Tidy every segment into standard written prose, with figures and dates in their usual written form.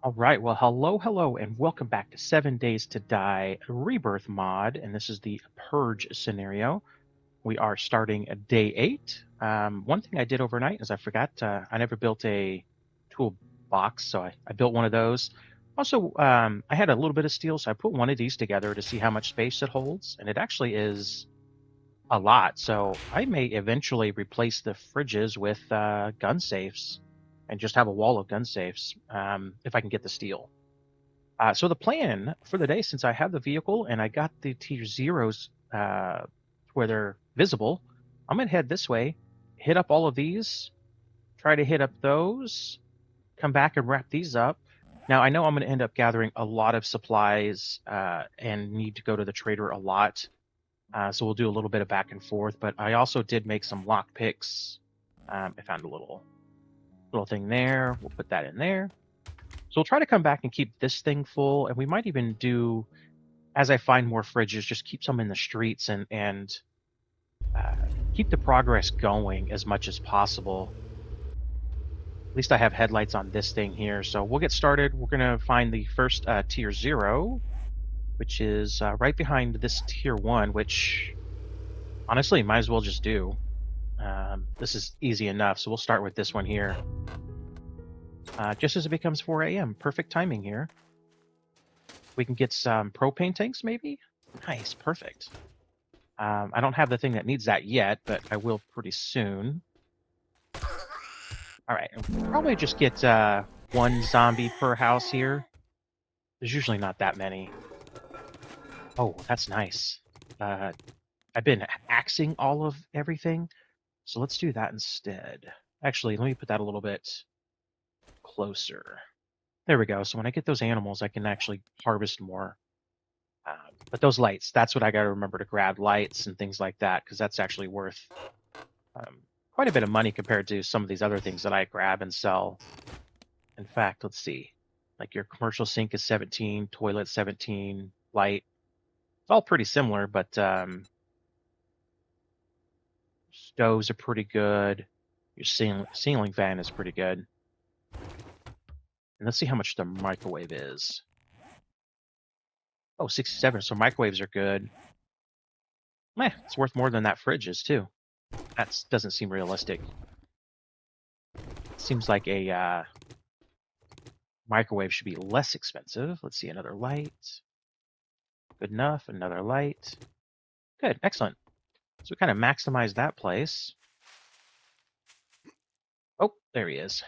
All right, well, hello, and welcome back to 7 Days to Die Rebirth mod, and this is the Purge scenario. We are starting at day 8. One thing I did overnight is I forgot I never built a toolbox, so I built one of those. Also, I had a little bit of steel, so I put one of these together to see how much space it holds, and it actually is a lot. So I may eventually replace the fridges with gun safes and just have a wall of gun safes if I can get the steel. So the plan for the day, since I have the vehicle and I got the tier zeros where they're visible, I'm going to head this way, hit up all of these, try to hit up those, come back and wrap these up. Now, I know I'm going to end up gathering a lot of supplies and need to go to the trader a lot. So we'll do a little bit of back and forth, but I also did make some lock picks. I found a little thing there. We'll put that in there. So we'll try to come back and keep this thing full, and we might even do, as I find more fridges, just keep some in the streets and keep the progress going as much as possible. At least I have headlights on this thing here, so we'll get started. We're going to find the first tier 0, which is right behind this tier 1, which honestly might as well just do. This is easy enough, so we'll start with this one here. Just as it becomes 4 a.m. Perfect timing here. We can get some propane tanks, maybe? Nice, perfect. I don't have the thing that needs that yet, but I will pretty soon. All right, we'll probably just get one zombie per house here. There's usually not that many. Oh, that's nice. I've been axing all of everything, so let's do that instead. Actually, let me put that a little bit closer. There we go. So when I get those animals, I can actually harvest more. But those lights, that's what I got to remember to grab, lights and things like that, because that's actually worth quite a bit of money compared to some of these other things that I grab and sell. In fact, let's see. Like your commercial sink is 17, toilet 17, light. It's all pretty similar, but stoves are pretty good. Your ceiling fan is pretty good. And let's see how much the microwave is. Oh, 67, so microwaves are good. It's worth more than that fridge is, too. That doesn't seem realistic. Seems like a microwave should be less expensive. Let's see, another light. Good enough, another light. Good, excellent. So we kind of maximize that place. Oh, there he is.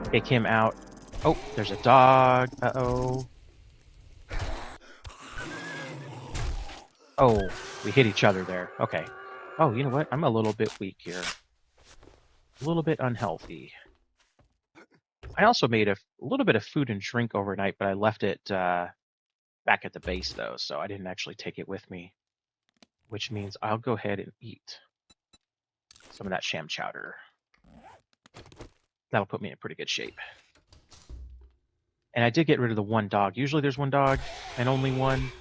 Take him out. Oh, there's a dog. Uh-oh. Oh, we hit each other there. Okay. Oh, you know what? I'm a little bit weak here. A little bit unhealthy. I also made a little bit of food and drink overnight, but I left it back at the base, though, so I didn't actually take it with me. Which means I'll go ahead and eat some of that sham chowder. That'll put me in pretty good shape. And I did get rid of the one dog. Usually there's one dog and only one.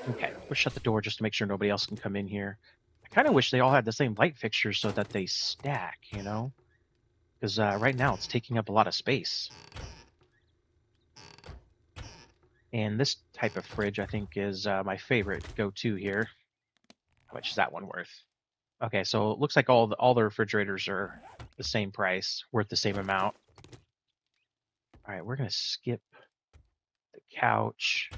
Okay, we'll shut the door just to make sure nobody else can come in here. I kind of wish they all had the same light fixtures so that they stack, you know? Because right now it's taking up a lot of space. And this type of fridge, I think, is my favorite go-to here. How much is that one worth? Okay, so it looks like all the refrigerators are the same price, worth the same amount. All right, we're going to skip the couch.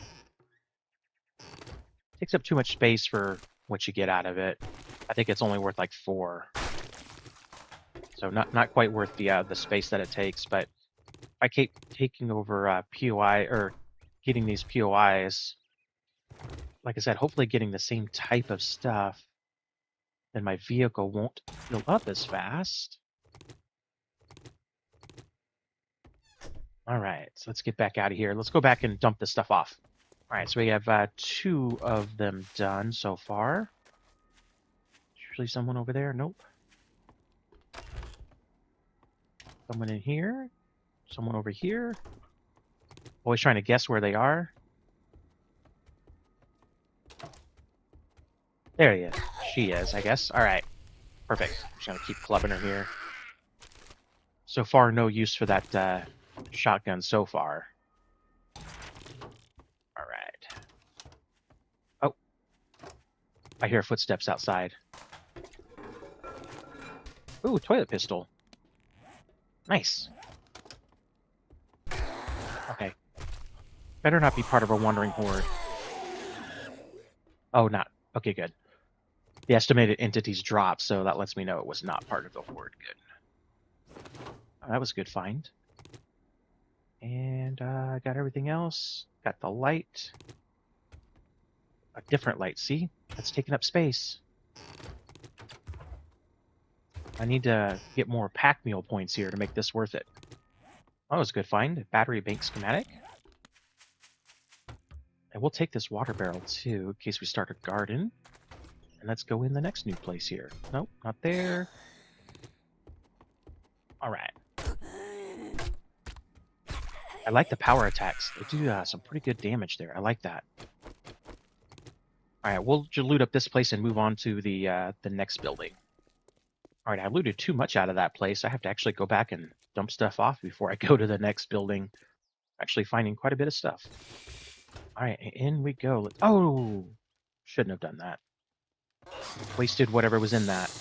Takes up too much space for what you get out of it. I think it's only worth like 4. So not quite worth the space that it takes, but I keep taking over POI or getting these POIs. Like I said, hopefully getting the same type of stuff, then my vehicle won't fill up as fast. All right, so let's get back out of here. Let's go back and dump this stuff off. All right, so we have 2 of them done so far. Usually someone over there. Nope. Someone in here. Someone over here. Always trying to guess where they are. There he is. She is, I guess. All right. Perfect. I'm just going to keep clubbing her here. So far, no use for that shotgun so far. All right. Oh, I hear footsteps outside. Ooh, toilet pistol. Nice. Okay. Better not be part of a wandering horde. Oh, not. Okay, good. The estimated entities dropped, so that lets me know it was not part of the horde. Good. Oh, that was a good find. And I got everything else. Got the light. A different light, see? That's taking up space. I need to get more pack mule points here to make this worth it. Oh, that was a good find. Battery bank schematic. And we'll take this water barrel too, in case we start a garden. And let's go in the next new place here. Nope, not there. Alright. I like the power attacks. They do some pretty good damage there. I like that. Alright, we'll loot up this place and move on to the next building. Alright, I looted too much out of that place. I have to actually go back and dump stuff off before I go to the next building. Actually finding quite a bit of stuff. Alright, in we go. Oh! Shouldn't have done that. Wasted whatever was in that.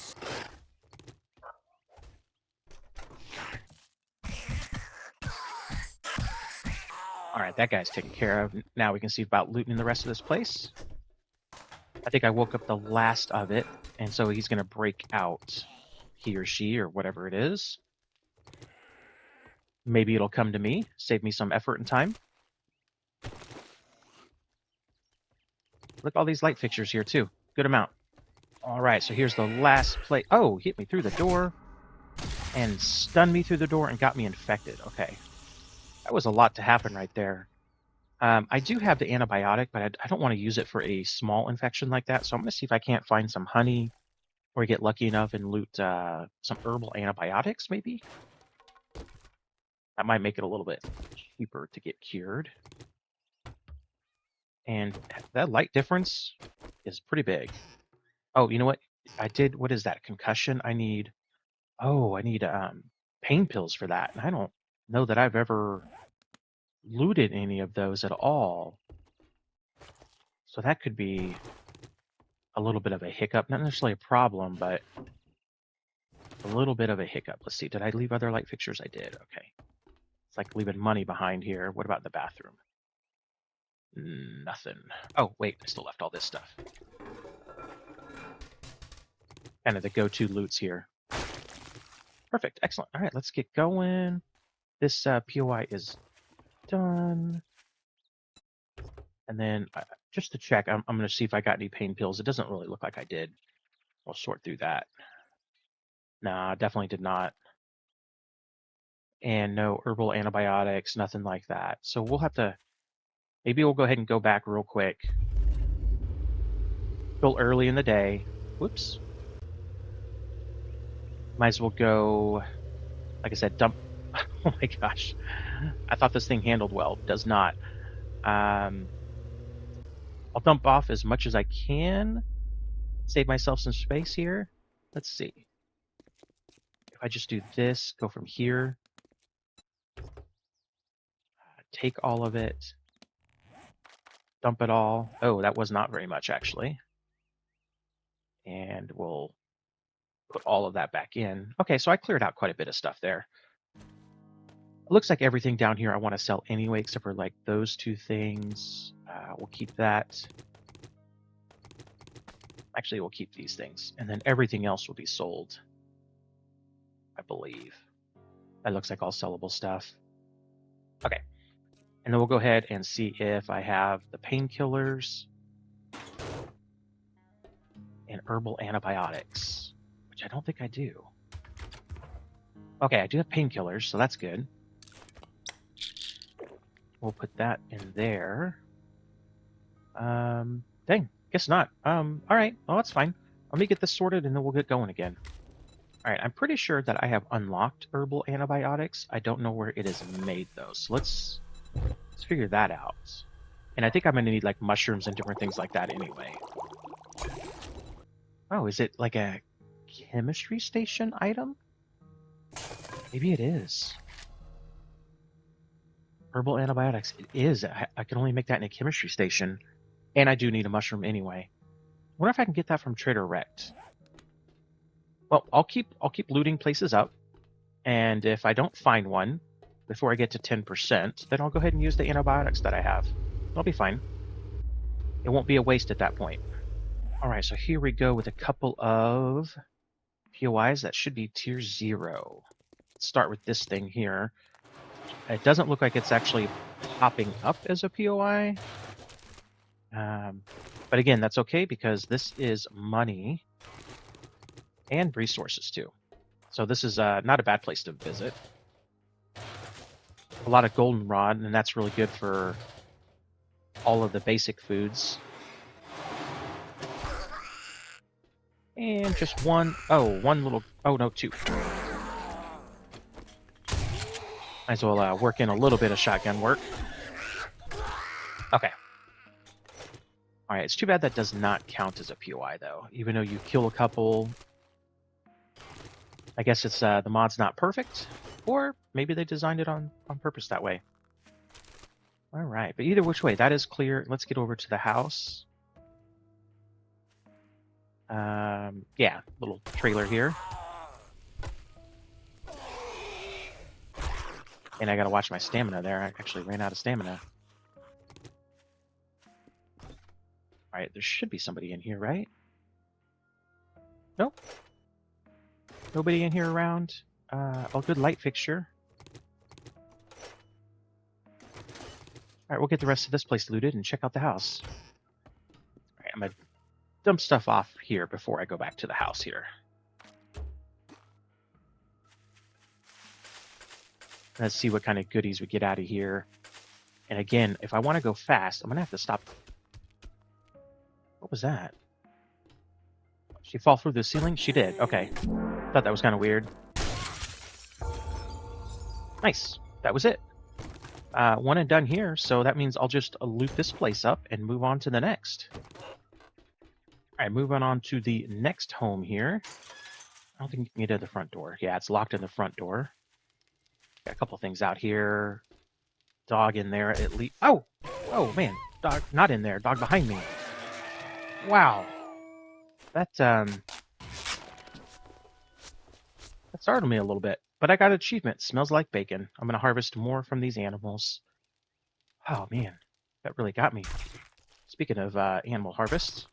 Alright, that guy's taken care of. Now we can see about looting the rest of this place. I think I woke up the last of it, and so he's going to break out. He or she, or whatever it is. Maybe it'll come to me, save me some effort and time. Look, all these light fixtures here, too. Good amount. Alright, so here's the last place. Oh, hit me through the door. And stunned me through the door and got me infected. Okay. That was a lot to happen right there. I do have the antibiotic, but I don't want to use it for a small infection like that. So I'm going to see if I can't find some honey or get lucky enough and loot some herbal antibiotics, maybe? That might make it a little bit cheaper to get cured. And that light difference is pretty big. Oh, you know what? I did, what is that? Concussion? I need pain pills for that. And I don't know that I've ever looted any of those at all. So that could be a little bit of a hiccup. Not necessarily a problem, but a little bit of a hiccup. Let's see. Did I leave other light fixtures? I did. Okay. It's like leaving money behind here. What about the bathroom? Nothing. Oh, wait. I still left all this stuff. Kind of the go-to loots here. Perfect. Excellent. All right, let's get going. This POI is done. And then just to check, I'm going to see if I got any pain pills. It doesn't really look like I did. We'll sort through that. Nah, definitely did not. And no herbal antibiotics, nothing like that. So we'll have to, maybe we'll go ahead and go back real quick. Still early in the day. Whoops. Might as well go, like I said, dump. Oh my gosh. I thought this thing handled well. Does not. I'll dump off as much as I can. Save myself some space here. Let's see. If I just do this, go from here. Take all of it. Dump it all. Oh, that was not very much, actually. And we'll put all of that back in. Okay, so I cleared out quite a bit of stuff there. It looks like everything down here I want to sell anyway, except for like those two things. We'll keep that. Actually, we'll keep these things. And then everything else will be sold, I believe. That looks like all sellable stuff. Okay. And then we'll go ahead and see if I have the painkillers and herbal antibiotics, which I don't think I do. Okay, I do have painkillers, so that's good. We'll put that in there. Dang, guess not. All right, well, that's fine. Let me get this sorted and then we'll get going again. All right, I'm pretty sure that I have unlocked herbal antibiotics. I don't know where it is made though, so let's figure that out. And I think I'm gonna need like mushrooms and different things like that anyway. Oh, is it like a chemistry station item? Maybe it is. Herbal antibiotics. It is. I can only make that in a chemistry station. And I do need a mushroom anyway. I wonder if I can get that from Trader Rect. Well, I'll keep looting places up. And if I don't find one before I get to 10%, then I'll go ahead and use the antibiotics that I have. I'll be fine. It won't be a waste at that point. All right, so here we go with a couple of POIs that should be tier 0. Let's start with this thing here. It doesn't look like it's actually popping up as a POI. But again, that's okay because this is money and resources too. So this is not a bad place to visit. A lot of goldenrod, and that's really good for all of the basic foods. And just one little, oh no, 2. Might as well work in a little bit of shotgun work. Okay. Alright, it's too bad that does not count as a POI though, even though you kill a couple. I guess it's the mod's not perfect, or maybe they designed it on purpose that way. Alright, but either which way, that is clear. Let's get over to the house. Yeah, little trailer here. And I gotta watch my stamina there. I actually ran out of stamina. Alright, there should be somebody in here, right? Nope. Nobody in here around. Oh, good light fixture. Alright, we'll get the rest of this place looted and check out the house. Alright, I'm gonna dump stuff off here before I go back to the house here. Let's see what kind of goodies we get out of here. And again, if I want to go fast, I'm going to have to stop. What was that? Did she fall through the ceiling? She did. Okay. Thought that was kind of weird. Nice. That was it. One and done here, so that means I'll just loot this place up and move on to the next. Alright, moving on to the next home here. I don't think you can get to the front door. Yeah, it's locked in the front door. Got a couple things out here. Dog in there at least. Oh! Oh, man. Dog not in there. Dog behind me. Wow. That startled me a little bit. But I got an achievement. Smells like bacon. I'm going to harvest more from these animals. Oh, man. That really got me. Speaking of animal harvests.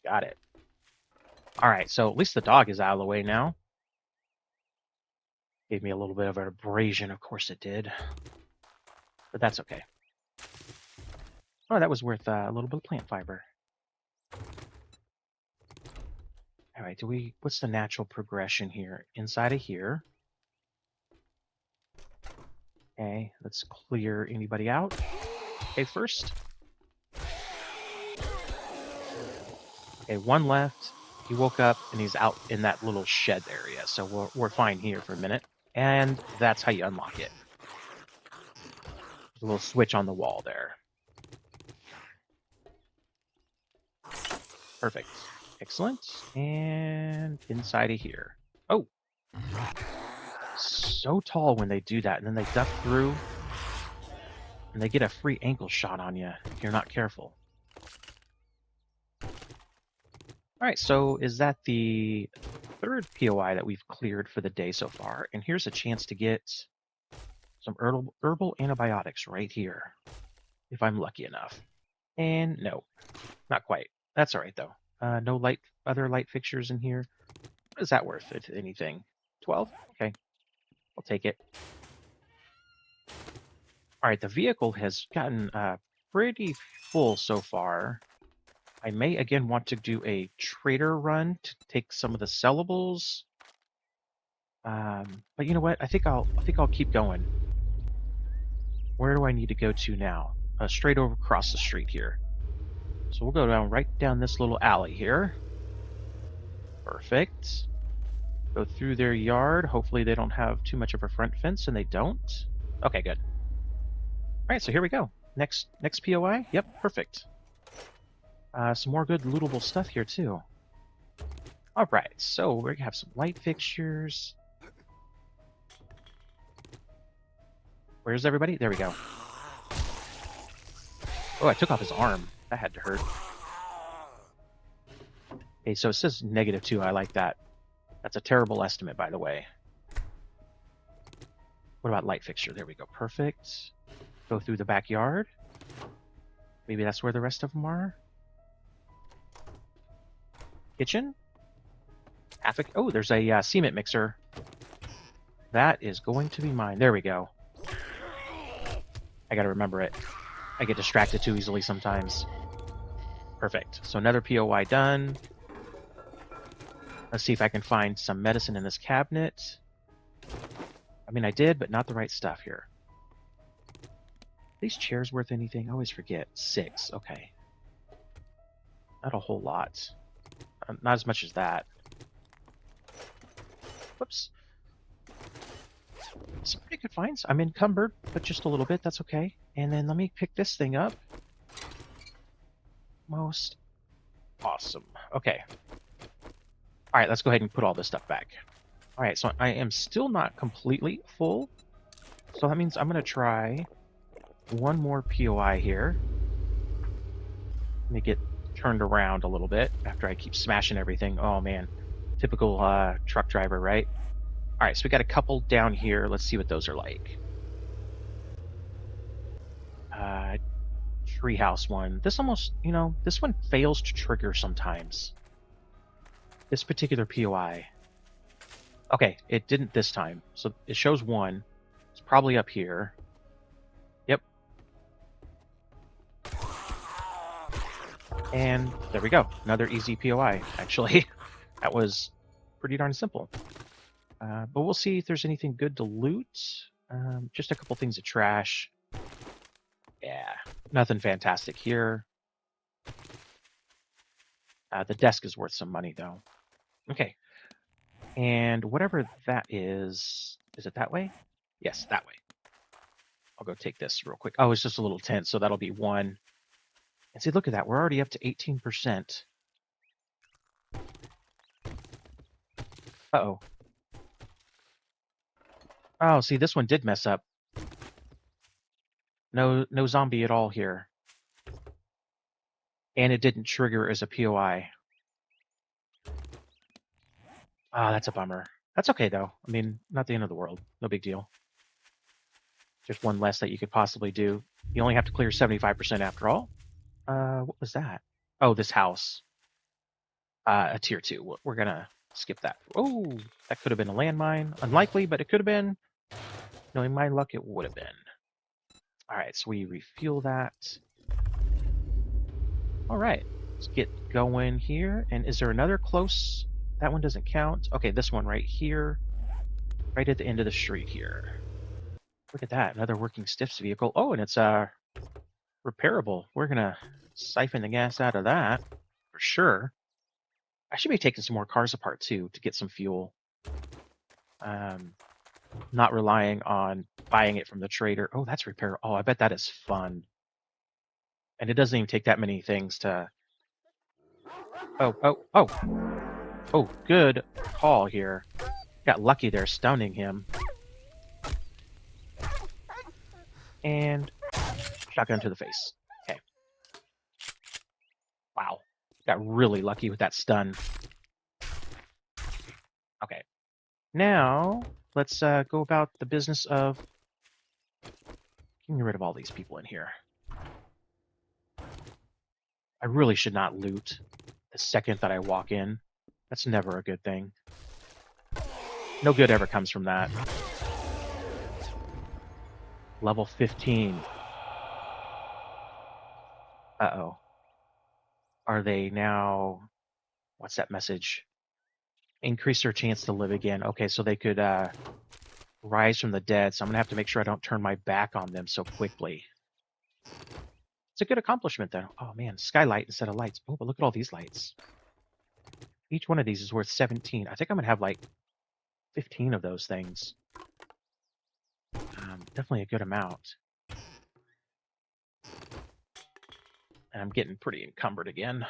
Got it. Alright, so at least the dog is out of the way now. Gave me a little bit of an abrasion, of course it did. But that's okay. Oh, that was worth a little bit of plant fiber. Alright, what's the natural progression here? Inside of here. Okay, let's clear anybody out. Okay, first. Okay, one left. He woke up and he's out in that little shed area, so we're fine here for a minute. And that's how you unlock it. There's a little switch on the wall there. Perfect. Excellent. And inside of here. Oh! So tall when they do that, and then they duck through, and they get a free ankle shot on you if you're not careful. Alright, so is that the third POI that we've cleared for the day so far? And here's a chance to get some herbal antibiotics right here, if I'm lucky enough. And no, not quite. That's alright though. No other light fixtures in here. What is that worth, if anything? 12? Okay, I'll take it. Alright, the vehicle has gotten pretty full so far. I may again want to do a trader run to take some of the sellables. But you know what? I think I'll keep going. Where do I need to go to now? Straight over across the street here. So we'll go right down this little alley here. Perfect. Go through their yard. Hopefully they don't have too much of a front fence, and they don't. Okay, good. All right, so here we go. Next POI. Yep, perfect. Some more good lootable stuff here too. All right, so we're gonna have some light fixtures. Where's everybody? There we go. Oh, I took off his arm. That had to hurt. Okay, so it says -2. I like that. That's a terrible estimate, by the way. What about light fixture? There we go. Perfect. Go through the backyard. Maybe that's where the rest of them are. Kitchen. Oh, there's a cement mixer. That is going to be mine. There we go. I gotta remember it. I get distracted too easily sometimes. Perfect. So another POI done. Let's see if I can find some medicine in this cabinet. I mean, I did, but not the right stuff here. Are these chairs worth anything? I always forget. 6. Okay. Not a whole lot. Not as much as that. Whoops. Some pretty good finds. I'm encumbered, but just a little bit. That's okay. And then let me pick this thing up. Most awesome. Okay. All right, let's go ahead and put all this stuff back. All right, so I am still not completely full. So that means I'm going to try one more POI here. Let me get turned around a little bit after I keep smashing everything. Oh, man. Typical truck driver, right? All right, so we got a couple down here. Let's see what those are like. Treehouse one. This almost, this one fails to trigger sometimes. This particular POI. Okay, it didn't this time. So it shows 1. It's probably up here. Yep. And there we go. Another easy POI, actually. That was pretty darn simple. But we'll see if there's anything good to loot. Just a couple things of trash. Yeah, nothing fantastic here. The desk is worth some money, though. Okay. And whatever that is it that way? Yes, that way. I'll go take this real quick. Oh, it's just a little tent, so that'll be 1. And see, look at that. We're already up to 18%. Uh-oh. Oh, see, this one did mess up. No zombie at all here. And it didn't trigger as a POI. Ah, that's a bummer. That's okay, though. I mean, not the end of the world. No big deal. Just one less that you could possibly do. You only have to clear 75% after all. What was that? Oh, this house. A tier 2. We're going to skip that. Oh, that could have been a landmine. Unlikely, but it could have been. Knowing my luck, it would have been. All right, so we refuel that. All right, let's get going here. And is there another close? That one doesn't count. Okay, this one right here. Right at the end of the street here. Look at that, another working stiffs vehicle. Oh, and it's repairable. We're going to siphon the gas out of that for sure. I should be taking some more cars apart too to get some fuel. Not relying on buying it from the trader. Oh, that's repair. Oh, I bet that is fun. And it doesn't even take that many things to... Oh, good call here. Got lucky there, stunning him. And shotgun to the face. Okay. Wow. Got really lucky with that stun. Okay. Now, let's go about the business of getting rid of all these people in here. I really should not loot the second that I walk in. That's never a good thing. No good ever comes from that. Level 15. Uh-oh. Are they now... What's that message? Increase their chance to live again. Okay, so they could rise from the dead, so I'm going to have to make sure I don't turn my back on them so quickly. It's a good accomplishment, though. Oh, man, skylight instead of lights. Oh, but look at all these lights. Each one of these is worth 17. I think I'm going to have, like, 15 of those things. Definitely a good amount. And I'm getting pretty encumbered again.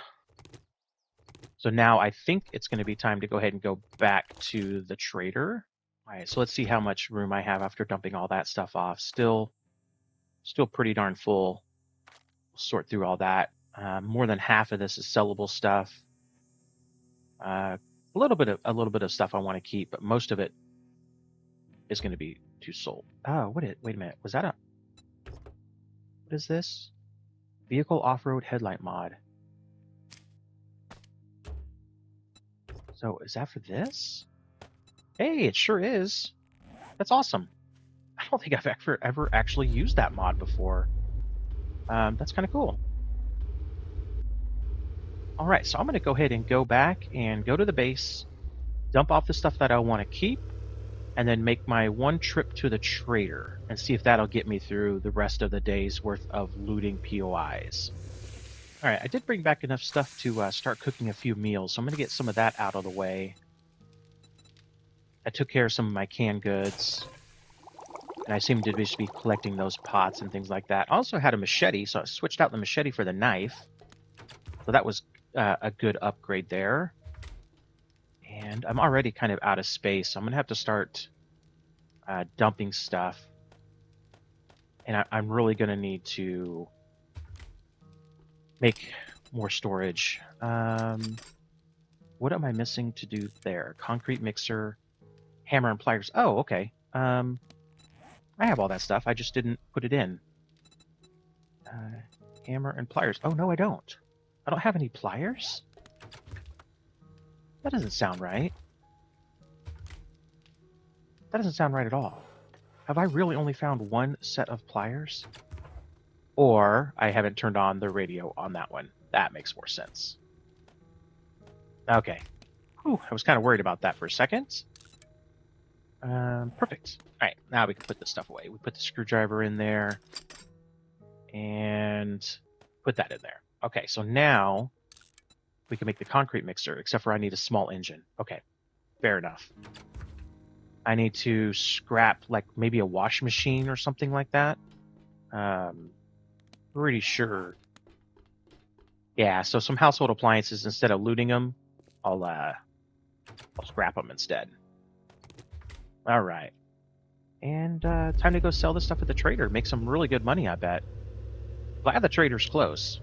So now I think it's going to be time to go ahead and go back to the trader. All right, so let's see how much room I have after dumping all that stuff off. Still pretty darn full. Sort through all that. More than half of this is sellable stuff. A little bit of stuff I want to keep, but most of it is going to be too sold. Oh, wait a minute. Was that a... What is this? Vehicle off-road headlight mod. So is that for this? Hey, it sure is. That's awesome. I don't think I've ever actually used that mod before. That's kind of cool. All right, so I'm going to go ahead and go back and go to the base, dump off the stuff that I want to keep, and then make my one trip to the trader and see if that'll get me through the rest of the day's worth of looting POIs. All right, I did bring back enough stuff to start cooking a few meals, so I'm going to get some of that out of the way. I took care of some of my canned goods, and I seem to just be collecting those pots and things like that. I also had a machete, so I switched out the machete for the knife. So that was a good upgrade there. And I'm already kind of out of space, so I'm going to have to start dumping stuff. And I'm really going to need to make more storage. What am I missing to do there? Concrete mixer, hammer and pliers. Oh, okay. I have all that stuff. I just didn't put it in. Hammer and pliers. Oh, no, I don't. I don't have any pliers? That doesn't sound right. That doesn't sound right at all. Have I really only found one set of pliers? Or I haven't turned on the radio on that one. That makes more sense. Okay. Whew, I was kind of worried about that for a second. Perfect. All right, now we can put this stuff away. We put the screwdriver in there and put that in there. Okay, so now we can make the concrete mixer, except for I need a small engine. Okay, fair enough. I need to scrap like maybe a wash machine or something like that. Pretty sure. Yeah, so some household appliances, instead of looting them, I'll scrap them instead. All right. And time to go sell this stuff at the trader. Make some really good money, I bet. Glad the trader's close.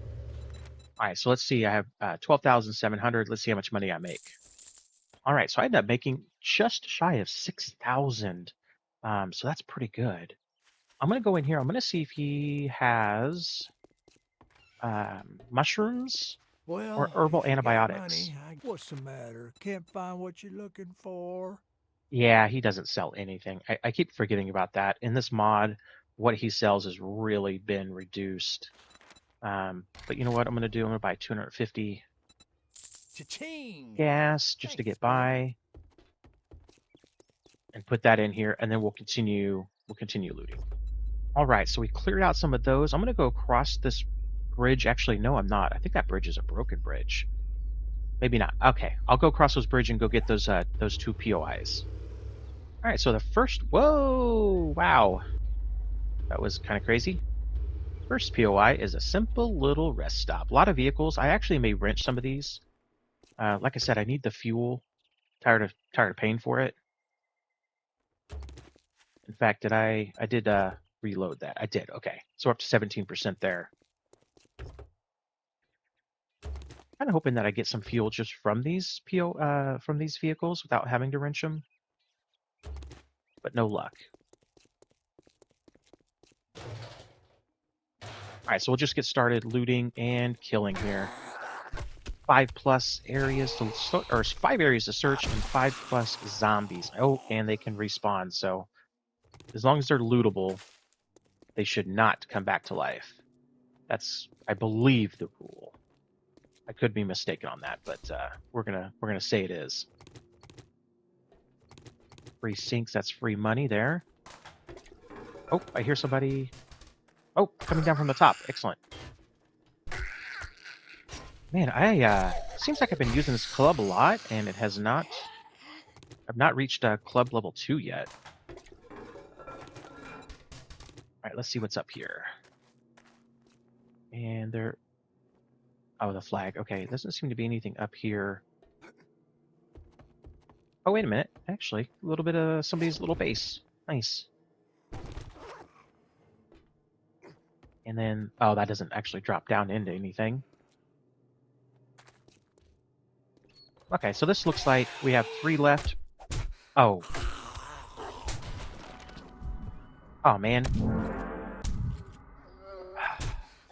All right, so let's see. I have 12,700. Let's see how much money I make. All right, so I ended up making just shy of 6,000. So that's pretty good. I'm going to go in here. I'm going to see if he has mushrooms or herbal antibiotics. Money, what's the matter? Can't find what you're looking for? Yeah, he doesn't sell anything. I keep forgetting about that. In this mod, what he sells has really been reduced. But you know what I'm going to do? I'm going to buy 250 Cha-ching! gas just to get by. And put that in here, and then we'll continue looting. All right, so we cleared out some of those. I'm going to go across this bridge. Actually, no, I'm not. I think that bridge is a broken bridge. Maybe not. Okay, I'll go across those bridge and go get those two POIs. All right, so the first... Whoa! Wow. That was kind of crazy. First POI is a simple little rest stop. A lot of vehicles. I actually may rent some of these. Like I said, I need the fuel. Tired of paying for it. In fact, I did reload that. I did. Okay, so we're up to 17% there. Kind of hoping that I get some fuel just from these vehicles without having to wrench them, but no luck. All right, so we'll just get started looting and killing here. 5+ areas to or 5 areas to search and 5+ zombies. Oh, and they can respawn. So as long as they're lootable, they should not come back to life. That's, I believe, the rule. I could be mistaken on that, but we're gonna say it is. Free sinks. That's free money there. Oh, I hear somebody. Oh, coming down from the top. Excellent. Man, seems like I've been using this club a lot, and it has not. I've not reached club level 2 yet. All right, let's see what's up here. And there. Oh, the flag. Okay, there doesn't seem to be anything up here. Oh, wait a minute. Actually, a little bit of somebody's little base. Nice. And then, oh, that doesn't actually drop down into anything. Okay, so this looks like we have 3 left. Oh. Oh, man.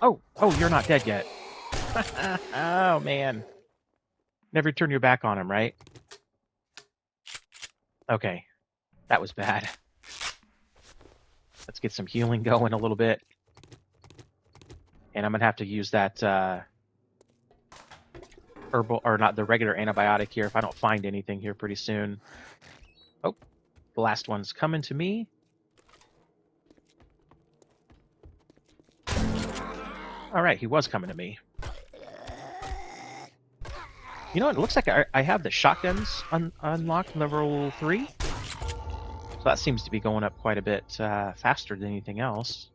Oh, you're not dead yet. Oh, man. Never turn your back on him, right? Okay. That was bad. Let's get some healing going a little bit. And I'm going to have to use that herbal, or not the regular antibiotic here if I don't find anything here pretty soon. Oh, the last one's coming to me. All right, he was coming to me. You know what? It looks like I have the shotguns unlocked level 3. So that seems to be going up quite a bit faster than anything else.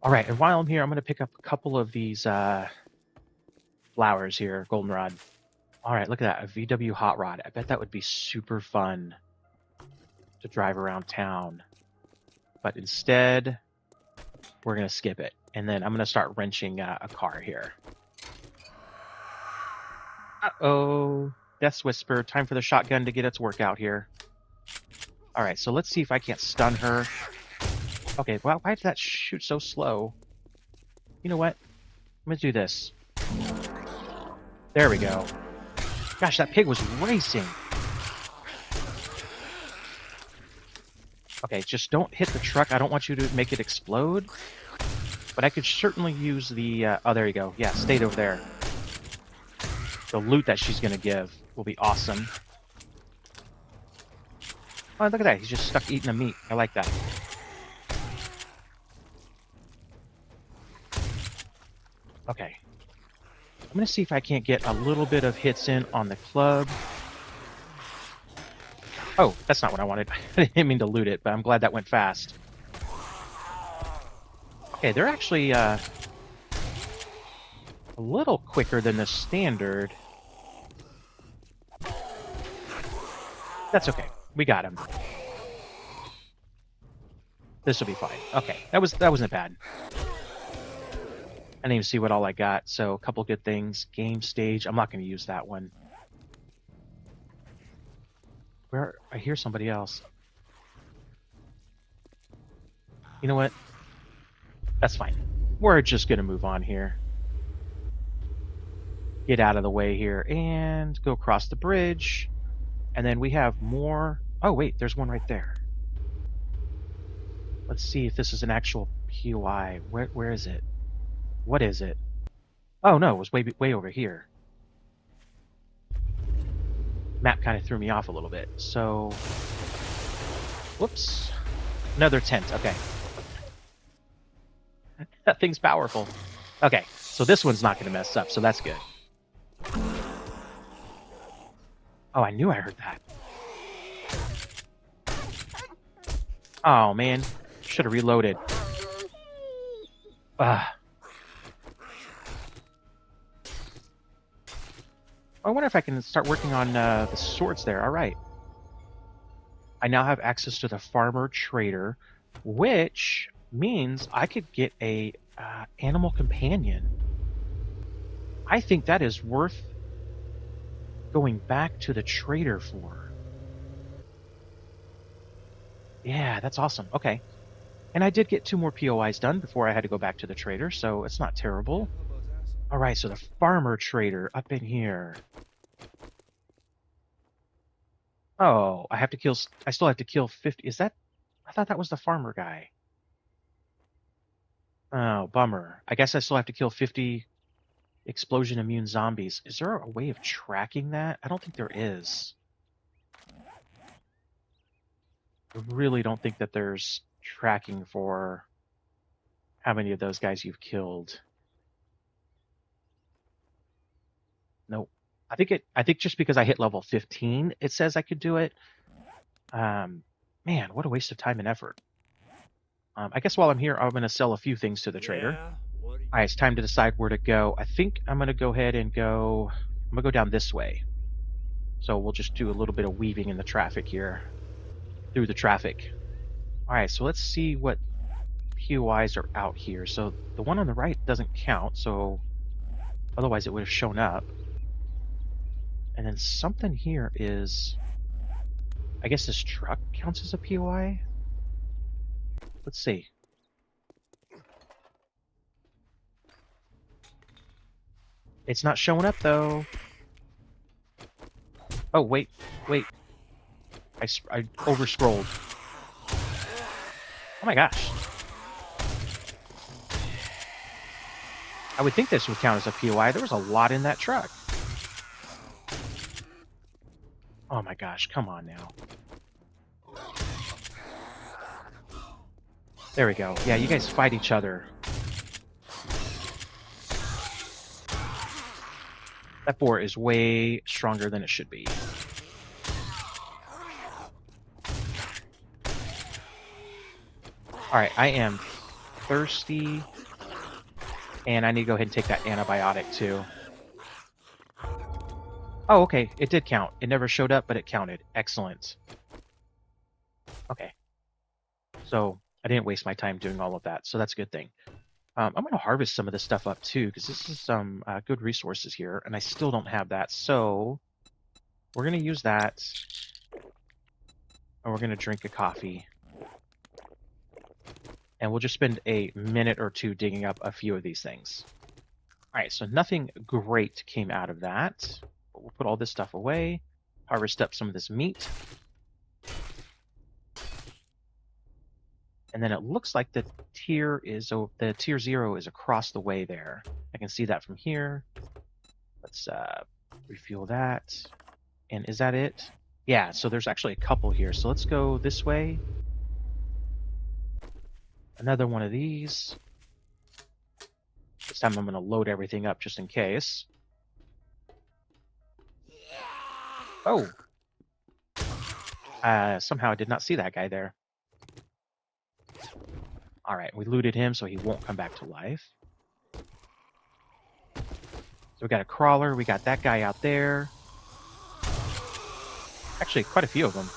All right, and while I'm here, I'm going to pick up a couple of these flowers here, goldenrod. All right, look at that, a VW hot rod. I bet that would be super fun to drive around town. But instead, we're going to skip it. And then I'm going to start wrenching a car here. Uh-oh. Death's Whisper. Time for the shotgun to get its work out here. All right, so let's see if I can't stun her. Okay, well, why did that shoot so slow? You know what? I'm going to do this. There we go. Gosh, that pig was racing. Okay, just don't hit the truck. I don't want you to make it explode. But I could certainly use the... oh, there you go. Yeah, stay over there. The loot that she's going to give will be awesome. Oh, look at that. He's just stuck eating the meat. I like that. Okay. I'm going to see if I can't get a little bit of hits in on the club. Oh, that's not what I wanted. I didn't mean to loot it, but I'm glad that went fast. Okay, they're actually a little quicker than the standard. That's okay. We got him. This will be fine. Okay, that wasn't bad. I didn't even see what all I got, so a couple good things. Game stage. I'm not going to use that one. Where? I hear somebody else. You know what? That's fine. We're just going to move on here. Get out of the way here and go across the bridge. And then we have more... Oh, wait, there's one right there. Let's see if this is an actual POI. Where is it? What is it? Oh, no, it was way over here. Map kind of threw me off a little bit. So... Whoops. Another tent. Okay. That thing's powerful. Okay, so this one's not going to mess up, so that's good. Oh, I knew I heard that. Oh, man. Should have reloaded. I wonder if I can start working on the swords there. All right. I now have access to the farmer trader, which means I could get a animal companion. I think that is worth going back to the trader for. Yeah, that's awesome. Okay. And I did get 2 more POIs done before I had to go back to the trader, so it's not terrible. All right, so the farmer trader up in here. Oh, I still have to kill 50. Is that? I thought that was the farmer guy. Oh, bummer. I guess I still have to kill 50 explosion immune zombies. Is there a way of tracking that? I don't think there is. I really don't think that there's tracking for how many of those guys you've killed. Nope. I think just because I hit level 15, it says I could do it. Man, what a waste of time and effort. I guess while I'm here, I'm going to sell a few things to the trader. All right, it's time to decide where to go. I think I'm going to go ahead and go... I'm going to go down this way. So we'll just do a little bit of weaving in the traffic here. Through the traffic. Alright, so let's see what POIs are out here. So the one on the right doesn't count, so otherwise it would have shown up. And then something here is... I guess this truck counts as a POI? Let's see. It's not showing up, though. Oh, wait. I over-scrolled. Oh my gosh. I would think this would count as a POI. There was a lot in that truck. Oh my gosh, come on now. There we go. Yeah, you guys fight each other. That boar is way stronger than it should be. Alright, I am thirsty. And I need to go ahead and take that antibiotic too. Oh, okay. It did count. It never showed up, but it counted. Excellent. Okay. So I didn't waste my time doing all of that, so that's a good thing. I'm going to harvest some of this stuff up too, because this is some good resources here, and I still don't have that. So we're going to use that, and we're going to drink a coffee. And we'll just spend a minute or two digging up a few of these things. All right, so nothing great came out of that. But we'll put all this stuff away, harvest up some of this meat. And then it looks like the tier 0 is across the way there. I can see that from here. Let's refuel that. And is that it? Yeah, so there's actually a couple here. So let's go this way. Another one of these. This time I'm going to load everything up just in case. Oh! Somehow I did not see that guy there. Alright, we looted him so he won't come back to life. So we got a crawler, we got that guy out there. Actually, quite a few of them.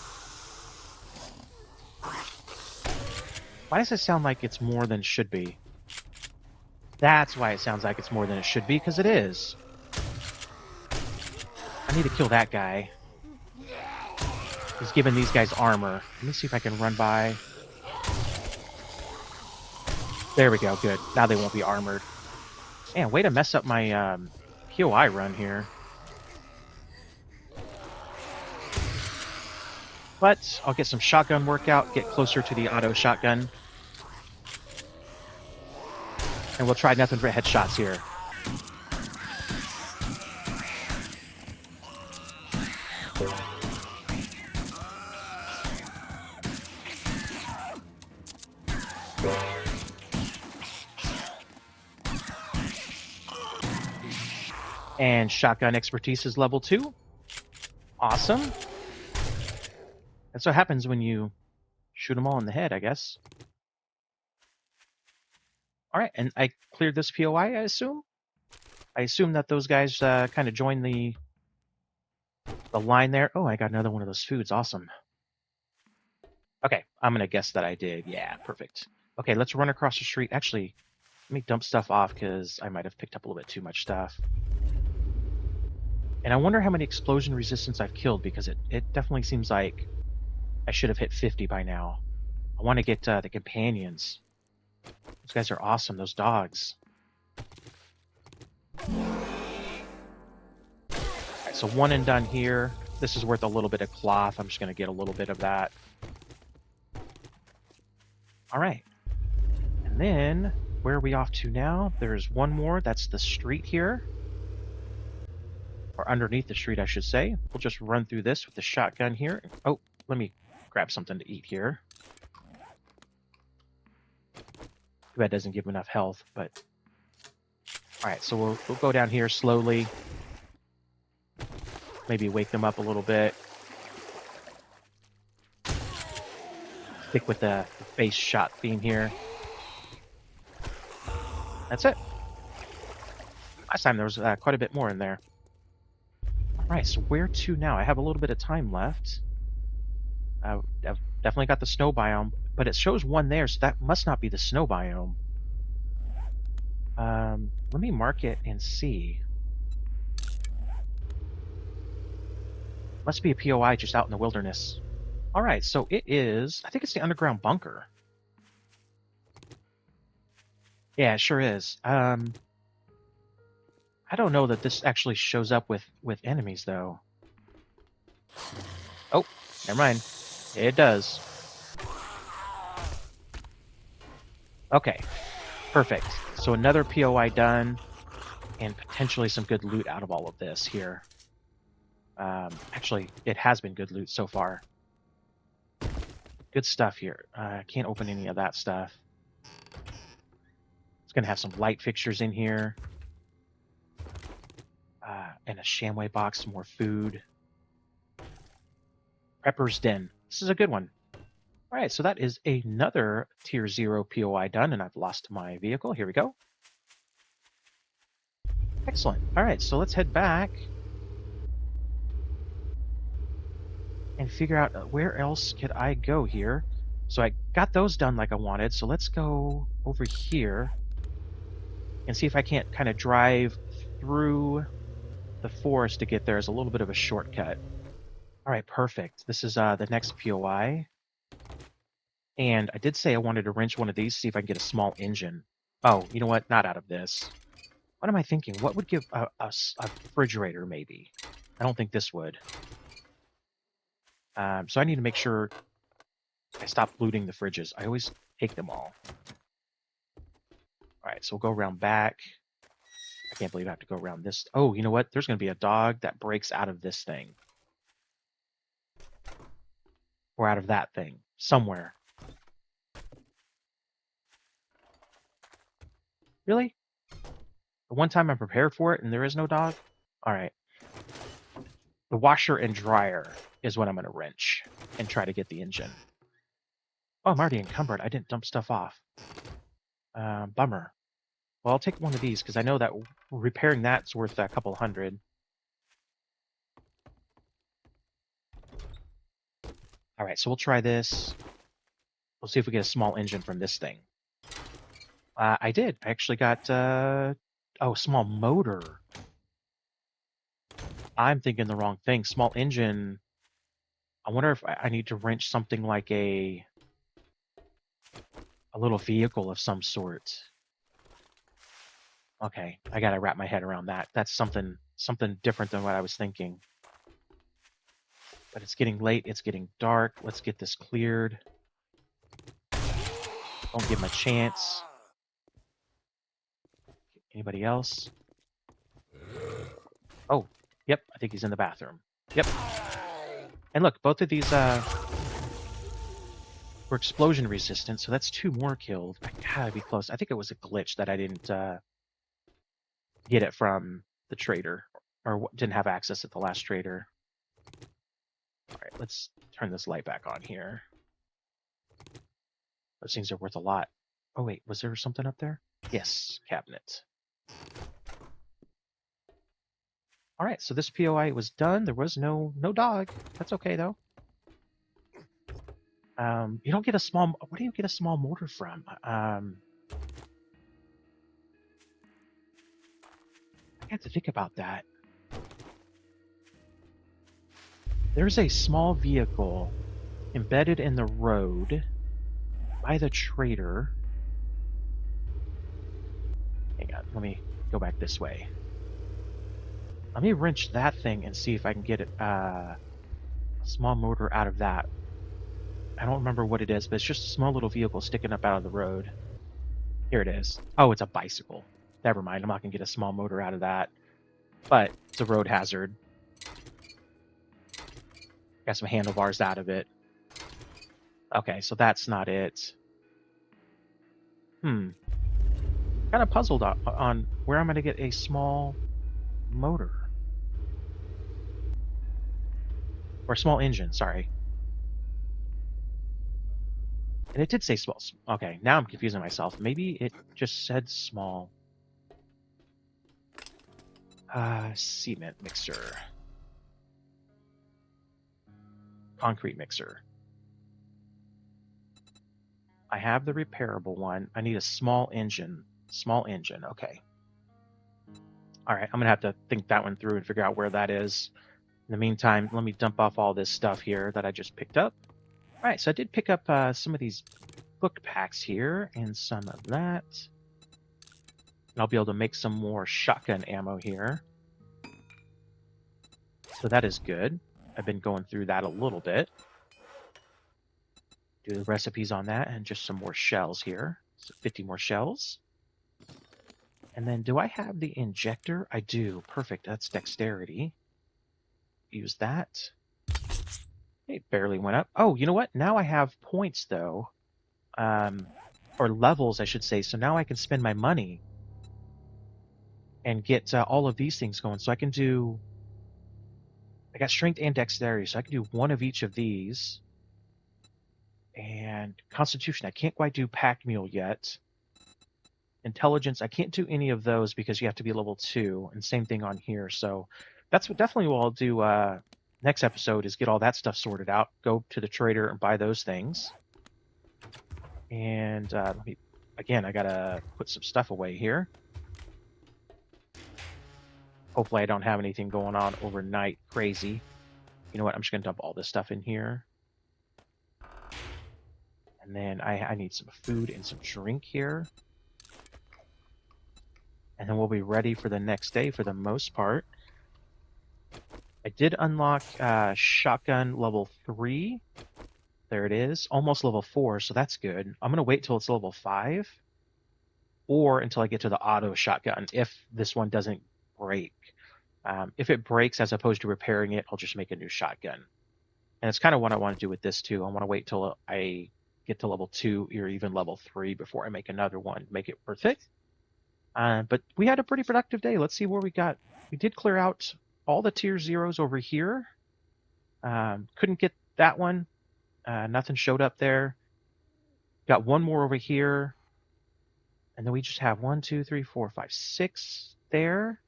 Why does it sound like it's more than it should be? That's why it sounds like it's more than it should be, because it is. I need to kill that guy. He's giving these guys armor. Let me see if I can run by. There we go, good. Now they won't be armored. Man, way to mess up my POI run here. But I'll get some shotgun workout, get closer to the auto shotgun. And we'll try nothing but headshots here. And shotgun expertise is level 2. Awesome. That's what happens when you shoot them all in the head, I guess. Alright, and I cleared this POI, I assume? I assume that those guys kind of joined the line there. Oh, I got another one of those foods. Awesome. Okay, I'm going to guess that I did. Yeah, perfect. Okay, let's run across the street. Actually, let me dump stuff off because I might have picked up a little bit too much stuff. And I wonder how many explosion resistance I've killed, because it definitely seems like I should have hit 50 by now. I want to get the companions. Those guys are awesome, those dogs. Alright, so one and done here. This is worth a little bit of cloth. I'm just going to get a little bit of that. Alright. And then, where are we off to now? There's one more. That's the street here. Or underneath the street, I should say. We'll just run through this with the shotgun here. Oh, let me grab something to eat here. Too bad it doesn't give him enough health, but... Alright, so we'll go down here slowly. Maybe wake them up a little bit. Stick with the face shot theme here. That's it. Last time there was quite a bit more in there. Alright, so where to now? I have a little bit of time left. I've definitely got the snow biome, but it shows one there, so that must not be the snow biome. Let me mark it and see. Must be a POI just out in the wilderness. Alright, so it is... I think it's the underground bunker. Yeah, it sure is. I don't know that this actually shows up with enemies, though. Oh, never mind. It does. Okay, perfect. So another POI done, and potentially some good loot out of all of this here. Actually, it has been good loot so far. Good stuff here. I can't open any of that stuff. It's going to have some light fixtures in here. And a Shamway box, some more food. Prepper's Den. This is a good one. All right, so that is another Tier 0 POI done, and I've lost my vehicle. Here we go. Excellent. All right, so let's head back and figure out where else could I go here. So I got those done like I wanted, so let's go over here and see if I can't kind of drive through the forest to get there as a little bit of a shortcut. All right, perfect. This is the next POI. And I did say I wanted to wrench one of these, see if I can get a small engine. Oh, you know what? Not out of this. What am I thinking? What would give a refrigerator, maybe? I don't think this would. So I need to make sure I stop looting the fridges. I always take them all. All right, so we'll go around back. I can't believe I have to go around this. Oh, you know what? There's going to be a dog that breaks out of this thing. Or out of that thing. Somewhere. Really? The one time I'm prepared for it and there is no dog? Alright. The washer and dryer is what I'm going to wrench and try to get the engine. Oh, I'm already encumbered. I didn't dump stuff off. Bummer. Well, I'll take one of these because I know that repairing that's worth a couple hundred. Alright, so we'll try this. We'll see if we get a small engine from this thing. I did. I actually got, oh, small motor. I'm thinking the wrong thing. Small engine. I wonder if I need to wrench something like a little vehicle of some sort. Okay, I gotta wrap my head around that. That's something different than what I was thinking. But it's getting late. It's getting dark. Let's get this cleared. Don't give him a chance. Anybody else? Oh, yep. I think he's in the bathroom. Yep. And look, both of these were explosion resistant, so that's 2 more killed. I gotta be close. I think it was a glitch that I didn't get it from the trader, or didn't have access at the last trader. All right, let's turn this light back on here. Those things are worth a lot. Oh wait, was there something up there? Yes, cabinet. All right, so this POI was done. There was no dog. That's okay though. You don't get a small. Where do you get a small motor from? I have to think about that. There's a small vehicle embedded in the road by the trader. Hang on, let me go back this way. Let me wrench that thing and see if I can get it, a small motor out of that. I don't remember what it is, but it's just a small little vehicle sticking up out of the road. Here it is. Oh, it's a bicycle. Never mind, I'm not going to get a small motor out of that. But it's a road hazard. Got some handlebars out of it. Okay, so that's not it. Kind of puzzled on where I'm going to get a small motor. Or small engine, sorry. And it did say small. Okay, now I'm confusing myself. Maybe it just said small. Cement mixer. concrete mixer. I have the repairable one. I need a small engine. Small engine, okay. All right, I'm gonna have to think that one through and figure out where that is. In the meantime, let me dump off all this stuff here that I just picked up. All right, so I did pick up some of these book packs here and some of that. And I'll be able to make some more shotgun ammo here. So that is good. I've been going through that a little bit. Do the recipes on that and just some more shells here. So 50 more shells. And then do I have the injector? I do. Perfect. That's dexterity. Use that. It barely went up. Oh, you know what? Now I have points, though. Or levels, I should say. So now I can spend my money and get all of these things going. So I can do... I got strength and dexterity, so I can do one of each of these. And constitution, I can't quite do pack mule yet. Intelligence, I can't do any of those because you have to be level 2. And same thing on here. So that's definitely what I'll do next episode is get all that stuff sorted out. Go to the trader and buy those things. And again, I gotta put some stuff away here. Hopefully I don't have anything going on overnight crazy. You know what? I'm just gonna dump all this stuff in here. And then I need some food and some drink here. And then we'll be ready for the next day for the most part. I did unlock shotgun level 3. There it is. Almost level 4, so that's good. I'm going to wait till it's level 5. Or until I get to the auto shotgun, if this one doesn't break. If it breaks as opposed to repairing it, I'll just make a new shotgun. And it's kind of what I want to do with this too. I want to wait till I get to level 2 or even level 3 before I make another one. Make it worth it. But we had a pretty productive day. Let's see where we got. We did clear out all the tier 0s over here. Couldn't get that one. Nothing showed up there. Got one more over here. And then we just have 1, 2, 3, 4, 5, 6 there.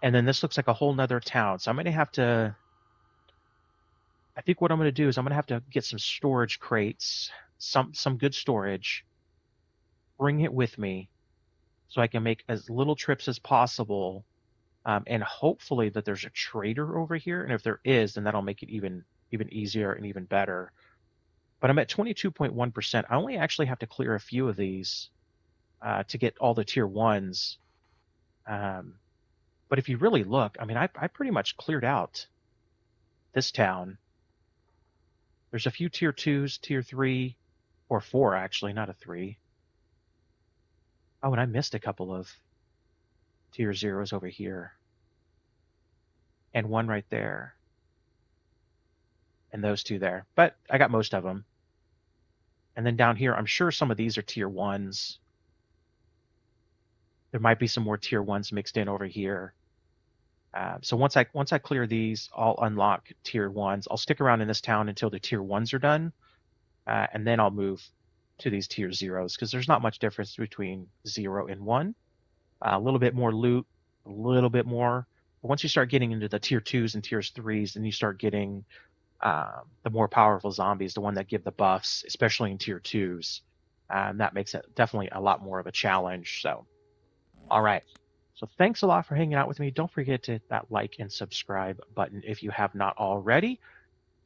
And then this looks like a whole nother town. So I'm going to have to... I think what I'm going to do is I'm going to have to get some storage crates. Some good storage. Bring it with me so I can make as little trips as possible. And hopefully that there's a trader over here. And if there is, then that'll make it even easier and even better. But I'm at 22.1%. I only actually have to clear a few of these to get all the tier 1s. But if you really look, I mean, I pretty much cleared out this town. There's a few tier 2s, tier 3, or 4 actually, not a 3. Oh, and I missed a couple of tier 0s over here. And one right there. And those 2 there. But I got most of them. And then down here, I'm sure some of these are tier 1s. There might be some more tier 1s mixed in over here. So once I clear these, I'll unlock tier 1s. I'll stick around in this town until the tier 1s are done. And then I'll move to these tier 0s because there's not much difference between 0 and 1. A little bit more loot, a little bit more. But once you start getting into the tier 2s and tiers 3s, then you start getting the more powerful zombies, the one that give the buffs, especially in tier 2s. That makes it definitely a lot more of a challenge. So, all right. So thanks a lot for hanging out with me. Don't forget to hit that like and subscribe button if you have not already.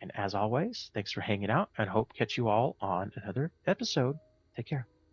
And as always, thanks for hanging out and hope to catch you all on another episode. Take care.